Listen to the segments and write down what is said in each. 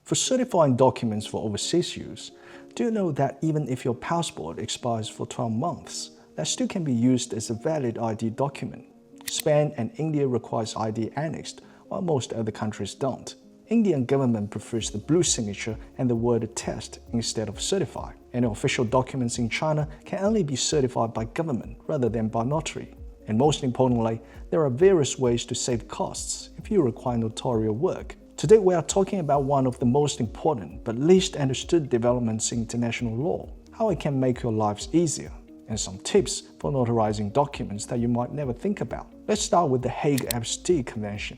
For certifying documents for overseas use, do you know that even if your passport expires for 12 months, that still can be used as a valid ID document? Spain and India requires ID annexed, while most other countries don't. Indian government prefers the blue signature and the word attest instead of certify. And official documents in China can only be certified by government rather than by notary. And most importantly, there are various ways to save costs if you require notarial work. Today we are talking about one of the most important but least understood developments in international law, how it can make your lives easier, and some tips for notarizing documents that you might never think about. Let's start with the Hague Apostille Convention,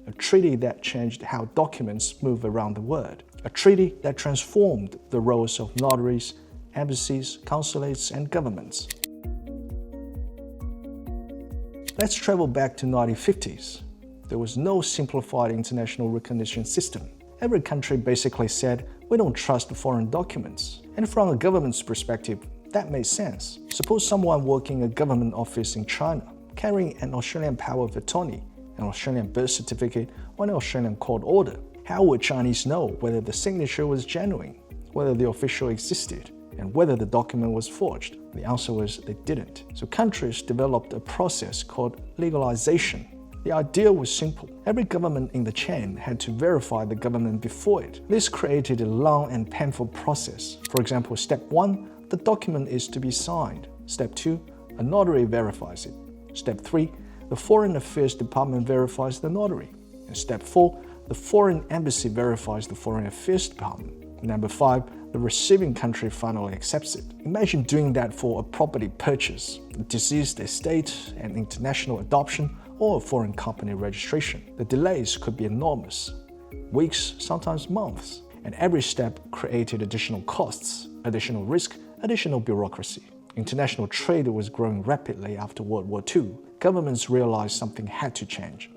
a treaty that changed how documents move around the world, a treaty that transformed the roles of notaries, embassies, consulates, and governments. Let's travel back to the 1950s. There was no simplified international recognition system. Every country basically said, we don't trust foreign documents. And from a government's perspective, that made sense. Suppose someone working in a government office in China, carrying an Australian power of attorney, an Australian birth certificate, or an Australian court order. How would Chinese know whether the signature was genuine, whether the official existed, and whether the document was forged? The answer was they didn't. So countries developed a process called legalization. The idea was simple. Every government in the chain had to verify the government before it. This created a long and painful process. For example, step 1, the document is to be signed. Step 2, a notary verifies it. Step 3, the Foreign Affairs Department verifies the notary. And step 4, the Foreign Embassy verifies the Foreign Affairs Department. Number 5, the receiving country finally accepts it. Imagine doing that for a property purchase, a deceased estate, an international adoption, or a foreign company registration. The delays could be enormous, weeks, sometimes months, and every step created additional costs, additional risk, additional bureaucracy. International trade was growing rapidly after World War II. Governments realized something had to change.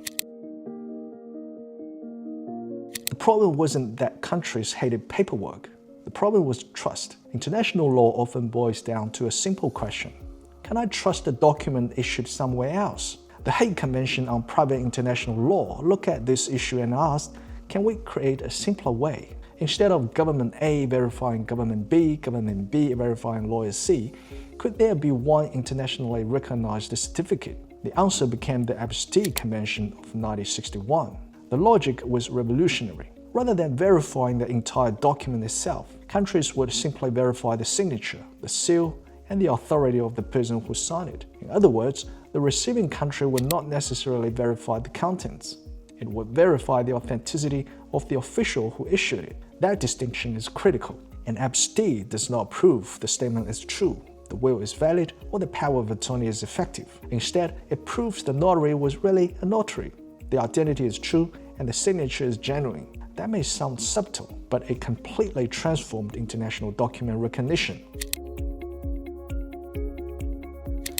The problem wasn't that countries hated paperwork. The problem was trust. International law often boils down to a simple question. Can I trust a document issued somewhere else? The Hague Convention on Private International Law looked at this issue and asked, can we create a simpler way? Instead of government A verifying government B verifying lawyer C, could there be one internationally recognized certificate? The answer became the Apostille Convention of 1961. The logic was revolutionary. Rather than verifying the entire document itself, countries would simply verify the signature, the seal, and the authority of the person who signed it. In other words, the receiving country would not necessarily verify the contents. It would verify the authenticity of the official who issued it. That distinction is critical. An apostille does not prove the statement is true, the will is valid, or the power of attorney is effective. Instead, it proves the notary was really a notary. The identity is true and the signature is genuine. That may sound subtle, but it completely transformed international document recognition.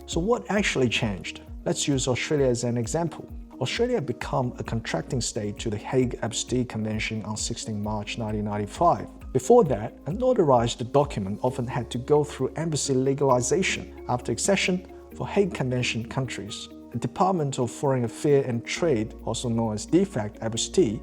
So what actually changed? Let's use Australia as an example. Australia became a contracting state to the Hague Apostille Convention on 16 March 1995. Before that, a notarized document often had to go through embassy legalization. After accession, for Hague Convention countries, the Department of Foreign Affairs and Trade, also known as de facto apostille,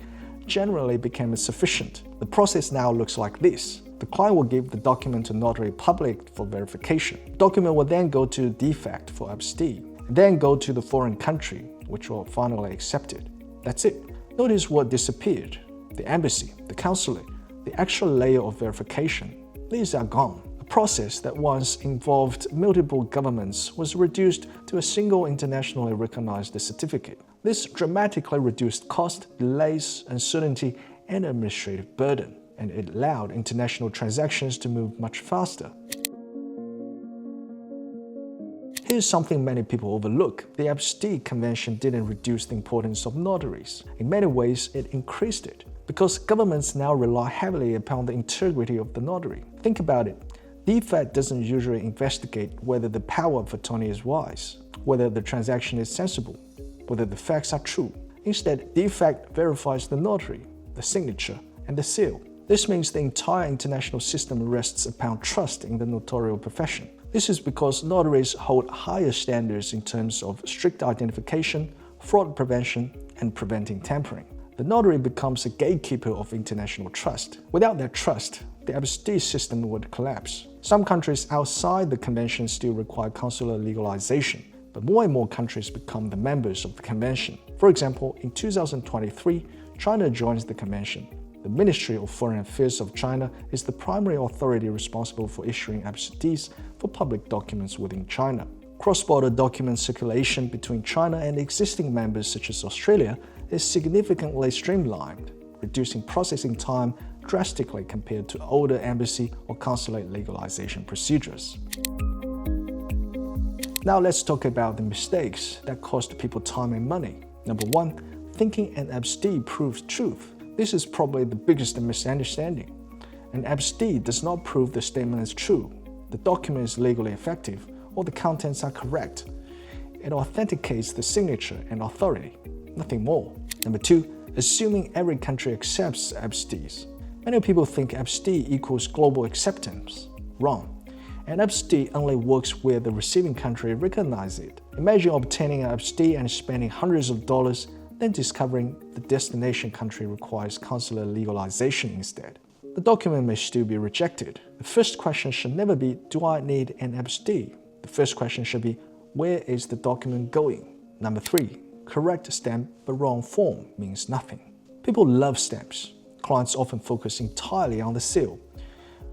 generally became sufficient. The process now looks like this. The client will give the document to notary public for verification. The document will then go to de facto for apostille, and then go to the foreign country, which will finally accept it. That's it. Notice what disappeared. The embassy, the consulate, the actual layer of verification. These are gone. A process that once involved multiple governments was reduced to a single internationally recognized certificate. This dramatically reduced cost, delays, uncertainty, and administrative burden, and it allowed international transactions to move much faster. Here's something many people overlook. The Apostille Convention didn't reduce the importance of notaries. In many ways, it increased it, because governments now rely heavily upon the integrity of the notary. Think about it. De facto doesn't usually investigate whether the power of attorney is wise, whether the transaction is sensible, whether the facts are true. Instead, de facto verifies the notary, the signature, and the seal. This means the entire international system rests upon trust in the notarial profession. This is because notaries hold higher standards in terms of strict identification, fraud prevention, and preventing tampering. The notary becomes a gatekeeper of international trust. Without that trust, the 𝗷𝐶𝐸 system would collapse. Some countries outside the convention still require consular legalization, but more and more countries become the members of the convention. For example, in 2023, China joins the convention. The Ministry of Foreign Affairs of China is the primary authority responsible for issuing 𝗷𝐶𝐸s for public documents within China. Cross-border document circulation between China and existing members such as Australia is significantly streamlined, reducing processing time drastically compared to older embassy or consulate legalization procedures. Now let's talk about the mistakes that cost people time and money. Number 1, thinking an 𝗷𝐶𝐸 proves truth. This is probably the biggest misunderstanding. An 𝗷𝐶𝐸 does not prove the statement is true, the document is legally effective, or the contents are correct. It authenticates the signature and authority, nothing more. Number 2, assuming every country accepts 𝗷𝐶𝐸s. Many people think 𝗷𝐶𝐸 equals global acceptance. Wrong. An 𝗷𝐶𝐸 only works where the receiving country recognizes it. Imagine obtaining an 𝗷𝐶𝐸 and spending hundreds of dollars, then discovering the destination country requires consular legalization instead. The document may still be rejected. The first question should never be, do I need an 𝗷𝐶𝐸? The first question should be, where is the document going? Number 3, correct stamp but wrong form means nothing. People love stamps. Clients often focus entirely on the seal.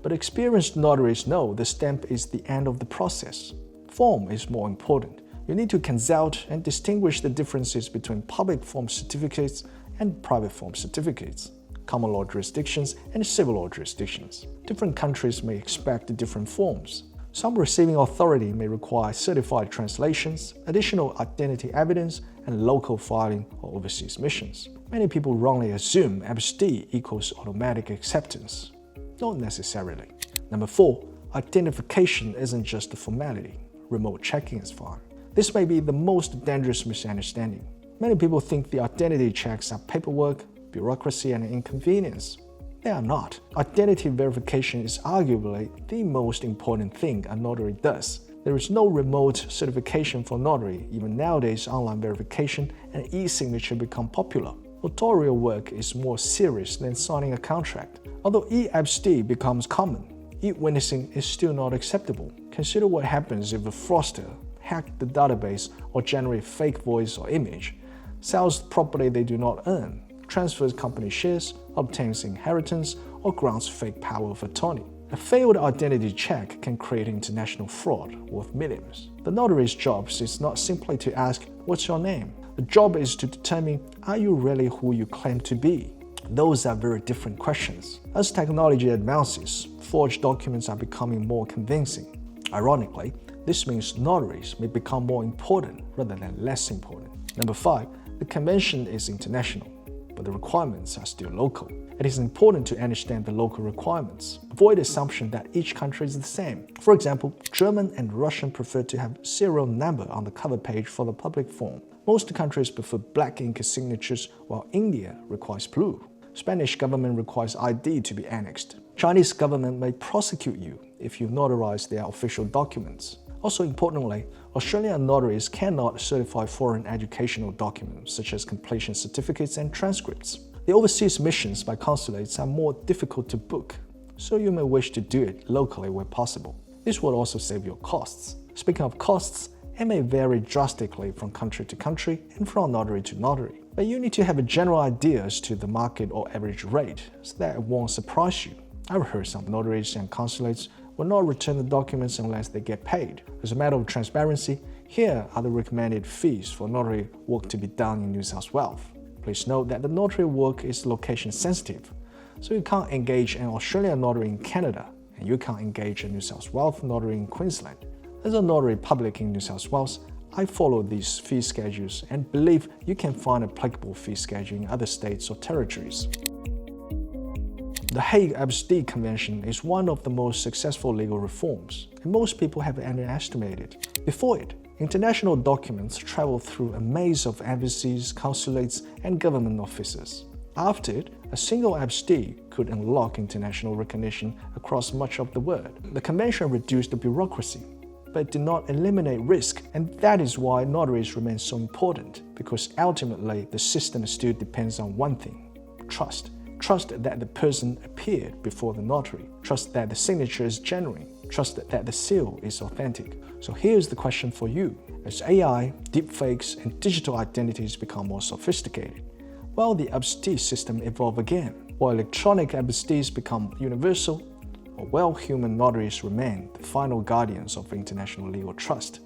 But experienced notaries know the stamp is the end of the process. Form is more important. You need to consult and distinguish the differences between public form certificates and private form certificates, common law jurisdictions and civil law jurisdictions. Different countries may expect different forms. Some receiving authority may require certified translations, additional identity evidence, and local filing or overseas missions. Many people wrongly assume 𝗷𝐶𝐸 equals automatic acceptance. Not necessarily. Number 4, identification isn't just a formality. Remote checking is fine. This may be the most dangerous misunderstanding. Many people think the identity checks are paperwork, bureaucracy, and inconvenience. They are not. Identity verification is arguably the most important thing a notary does. There is no remote certification for notary. Even nowadays, online verification and e-signature become popular. Notarial work is more serious than signing a contract. Although 𝗷𝐶𝐸 becomes common, e-witnessing is still not acceptable. Consider what happens if a fraudster hacks the database or generates fake voice or image, sells property they do not own, transfers company shares, obtains inheritance, or grants fake power of attorney. A failed identity check can create international fraud worth millions. The notary's job is not simply to ask, what's your name? The job is to determine, are you really who you claim to be? Those are very different questions. As technology advances, forged documents are becoming more convincing. Ironically, this means notaries may become more important rather than less important. Number 5, the convention is international, but the requirements are still local. It is important to understand the local requirements. Avoid assumption that each country is the same. For example, German and Russian prefer to have serial number on the cover page for the public form. Most countries prefer black ink signatures, while India requires blue. Spanish government requires ID to be annexed. Chinese government may prosecute you if you notarize their official documents. Also importantly, Australian notaries cannot certify foreign educational documents such as completion certificates and transcripts. The overseas missions by consulates are more difficult to book, so you may wish to do it locally where possible. This will also save your costs. Speaking of costs, it may vary drastically from country to country and from notary to notary. But you need to have a general idea as to the market or average rate so that it won't surprise you. I've heard some notaries and consulates will not return the documents unless they get paid. As a matter of transparency, here are the recommended fees for notary work to be done in New South Wales. Please note that the notary work is location sensitive, so you can't engage an Australian notary in Canada, and you can't engage a New South Wales notary in Queensland. As a notary public in New South Wales, I follow these fee schedules and believe you can find applicable fee schedule in other states or territories. The Hague Apostille Convention is one of the most successful legal reforms, and most people have underestimated. Before it, international documents traveled through a maze of embassies, consulates, and government offices. After it, a single 𝗷𝐶𝐸 could unlock international recognition across much of the world. The convention reduced the bureaucracy. but it did not eliminate risk, and that is why notaries remain so important, because ultimately the system still depends on one thing: trust. Trust that the person appeared before the notary. Trust that the signature is genuine. Trust that the seal is authentic. So here's the question for you. As AI, deepfakes, and digital identities become more sophisticated, will the apostille system evolve again? Will electronic apostilles become universal? Or will human notaries remain the final guardians of international legal trust?